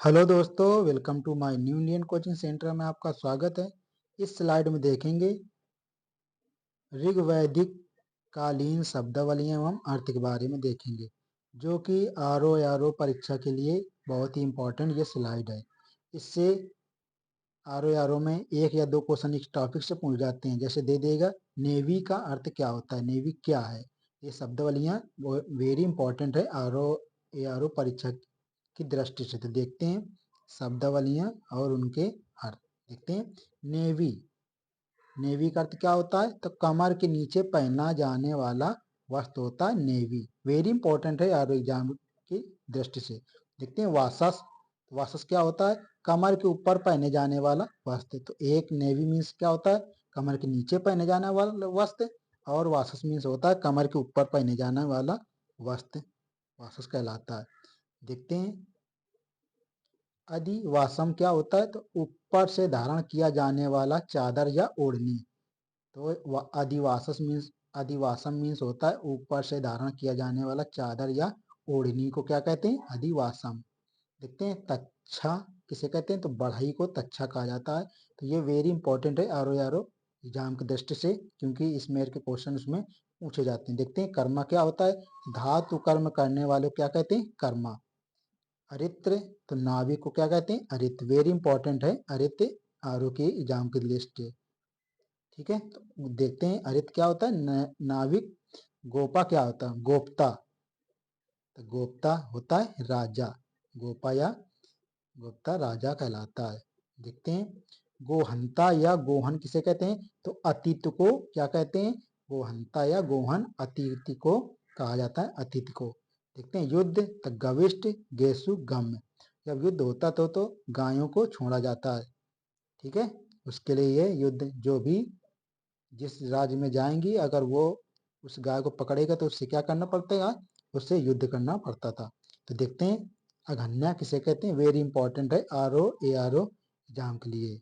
Hello दोस्तों, welcome to my new Indian coaching centre में आपका स्वागत है। इस स्लाइड में देखेंगे ऋग्वैदिक कालीन शब्दावली एवं अर्थ के बारे में देखेंगे, जो कि आरओ परीक्षा के लिए बहुत ही इम्पोर्टेंट ये स्लाइड है। इससे आरओ में एक या दो क्वेश्चन इस टॉपिक से पूछ जाते हैं। जैसे दे देगा नेवी का अर्थ क्या होता है, नेवी क्या है। ये शब्दावलियाँ वेरी इंपॉर्टेंट है आरओ परीक्षा की दृष्टि से। तो देखते हैं शब्दावलियाँ और उनके अर्थ। देखते हैं नेवी। नेवी का अर्थ क्या होता है, तो कमर के नीचे पहना जाने वाला वस्त्र होता है नेवी। वेरी इंपॉर्टेंट है आरओ एग्जाम की दृष्टि से। देखते हैं वासस। वासस क्या होता है, कमर के ऊपर पहने जाने वाला वस्त्र। तो एक नेवी मीन्स क्या होता है, कमर के नीचे पहने जाने वाला वस्त्र। और वासस मीन्स होता है कमर के ऊपर पहने जाने वाला वस्त्र, वासस कहलाता है। देखते हैं अधिवासम क्या होता है, तो ऊपर से धारण किया जाने वाला चादर या ओढ़नी। तो अधिवासम मीन्स होता है ऊपर से धारण किया जाने वाला चादर या ओढ़नी को क्या कहते हैं, अधिवासम। देखते हैं तच्छा किसे कहते हैं, तो बढ़ई को तच्छा कहा जाता है। तो ये वेरी इंपॉर्टेंट है आरओ एग्जाम की दृष्टि से, क्योंकि इसमें के क्वेश्चन उसमें पूछे जाते हैं। देखते हैं कर्मा क्या होता है, धातु कर्म करने वाले को क्या कहते हैं, कर्मा। अरित्र, तो नाविक को क्या कहते हैं, अरित्र। वेरी इंपॉर्टेंट है अरित्र आरओ के एग्जाम की लिस्ट है। ठीक है, तो देखते हैं अरित्र क्या होता है, नाविक। गोपा क्या होता है, गोप्ता। तो गोप्ता होता है राजा। गोपा या गोप्ता राजा कहलाता है। देखते हैं गोहंता या गोहन किसे कहते हैं, तो अतिथि को क्या कहते हैं, गोहंता या गोहन अतिथि को कहा जाता है, अतिथि को। देखते हैं युद्ध, तो गविष्ट गेसु गम। जब युद्ध होता तो गायों को छोड़ा जाता है। ठीक है, उसके लिए ये युद्ध, जो भी जिस राज्य में जाएंगी अगर वो उस गाय को पकड़ेगा तो उससे क्या करना पड़ता है, उससे युद्ध करना पड़ता था। तो देखते हैं अघन्या किसे कहते हैं, वेरी इंपॉर्टेंट है आरओ एग्जाम के लिए।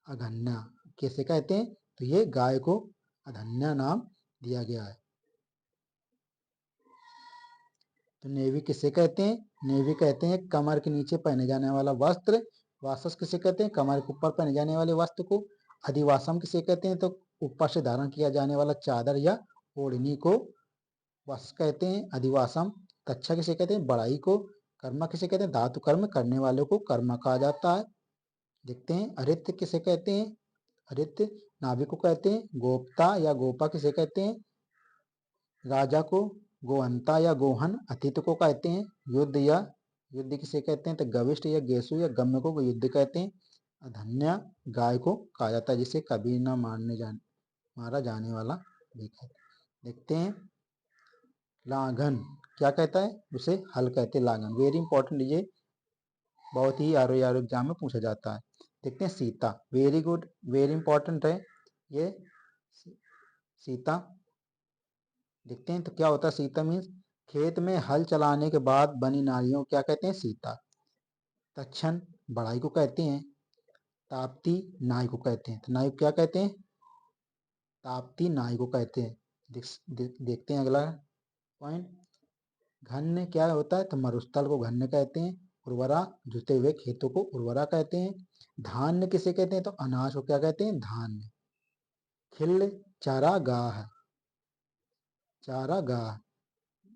अघन्या किसे कहते हैं, तो ये गाय को अघन्या नाम दिया गया है। तो नेवी किसे कहते हैं, नेवी कहते हैं कमर के नीचे पहने जाने वाला वस्त्र। वासस किसे कहते हैं, कमर के ऊपर पहने जाने वाले वस्त्र को। अधिवासम किसे कहते हैं, तो ऊपर से धारण किया जाने वाला चादर या ओढ़नी को वस्त्र कहते हैं, अधिवासम। तच्छा किसे कहते हैं, बड़ाई को। कर्मा किसे कहते हैं, धातु कर्म करने वालों को कर्मा कहा जाता है। देखते हैं अरित्र किसे कहते हैं, अरित्र नाभिक को कहते हैं। गोप्ता या गोपा किसे कहते हैं, राजा को। गोहंता या गोहन अतिथि को कहते हैं। युद्ध किसे कहते हैं, तो गविष्ठ या गेसु या गम्य को युद्ध कहते हैं। अधन्या गाय को कहा जाता है, जिसे कभी न मारा जाने वाला भी कहते हैं। देखते हैं लांघन क्या कहता है, उसे हल कहते हैं, लांघन। वेरी इंपॉर्टेंट, ये बहुत ही आरओ एग्जाम में पूछा जाता है। देखते हैं Sita, very good, very important है ये सीता। देखते हैं तो क्या होता है, सीता मीन्स खेत में हल चलाने के बाद बनी नालियों को क्या कहते हैं, सीता। तक्षण बढ़ाई को कहते हैं। ताप्ती नाई को कहते हैं, तो नाई को क्या कहते हैं, ताप्ती नाई को कहते हैं। देखते हैं अगला पॉइंट। घन्य क्या होता है, तो मरुस्थल को घन्य कहते हैं। उर्वरा जुते हुए खेतों को उर्वरा कहते हैं। धान्य किसे कहते हैं, तो अनाज को क्या कहते हैं, धान्य। खिल चारागाह, चारागाह।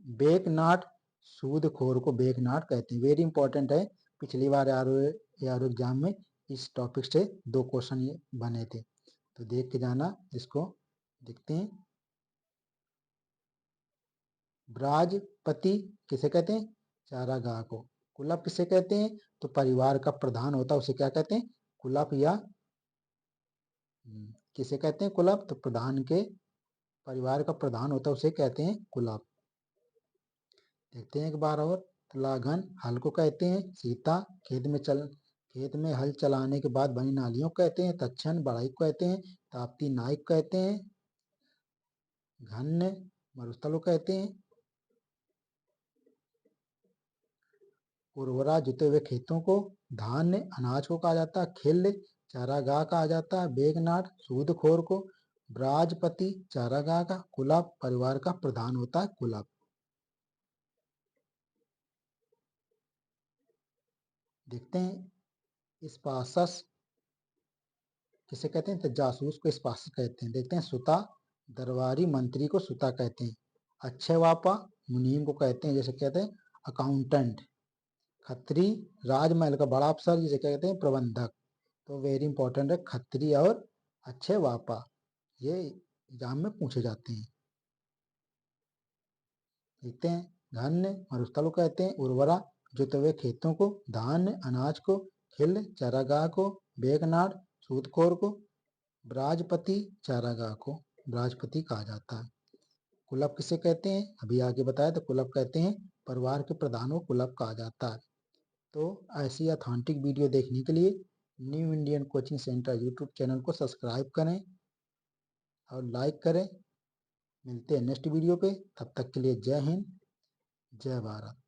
बेकनाट सूदखोर को बेकनाट कहते हैं। वेरी इंपॉर्टेंट है, पिछली बार आरओ एग्जाम में इस टॉपिक से दो क्वेश्चन ये बने थे, तो देख के जाना इसको। देखते हैं ब्राजपति किसे कहते हैं, चारागाह को। कुलप किसे कहते हैं, तो परिवार का प्रधान होता है उसे क्या कहते हैं, कुलप। या किसे कहते हैं, कुलप, तो प्रधान के परिवार का प्रधान होता है उसे कहते हैं कुलप। देखते हैं एक बार और। लाघन हल को कहते हैं। सीता खेत में हल चलाने के बाद बनी नालियों को कहते हैं। तक्षण बढ़ाई को कहते हैं। ताप्ती नायक कहते हैं। घन्य मरुस्थल को कहते हैं। उर्वरा जुते हुए खेतों को। धान्य अनाज को कहा जाता है। खिल चारागाह कहा जाता है। बेगनाट सूदखोर को। ब्राजपति चारागाह का। कुलप परिवार का प्रधान होता है, कुलप। देखते हैं स्पासस किसे कहते हैं, तो जासूस को स्पासस कहते हैं। देखते हैं सुता, दरबारी मंत्री को सुता कहते हैं। अच्छे वापा मुनीम को कहते हैं, जैसे कहते हैं अकाउंटेंट। खत्री राजमहल का बड़ा अफसर जिसे कहते हैं प्रबंधक। तो वेरी इंपॉर्टेंट है खत्री और अच्छे वापा, ये एग्जाम में पूछे जाते हैं। देखते हैं धान्य मरुस्थल को कहते हैं उर्वरा, जोते हुए खेतों को। धान्य अनाज को। खिल चारागाह को। बेगनाड़ सूदखोर को। ब्राजपति चारागाह को ब्राजपति कहा जाता है। कुलप किसे कहते हैं, अभी आगे बताया, तो कुलप कहते हैं परिवार के प्रधान को कुलप कहा जाता है। तो ऐसी ऑथेंटिक वीडियो देखने के लिए new Indian coaching centre YouTube channel को सब्सक्राइब करें और लाइक करें। मिलते हैं नेक्स्ट वीडियो पे, तब तक के लिए जय हिंद, जय भारत।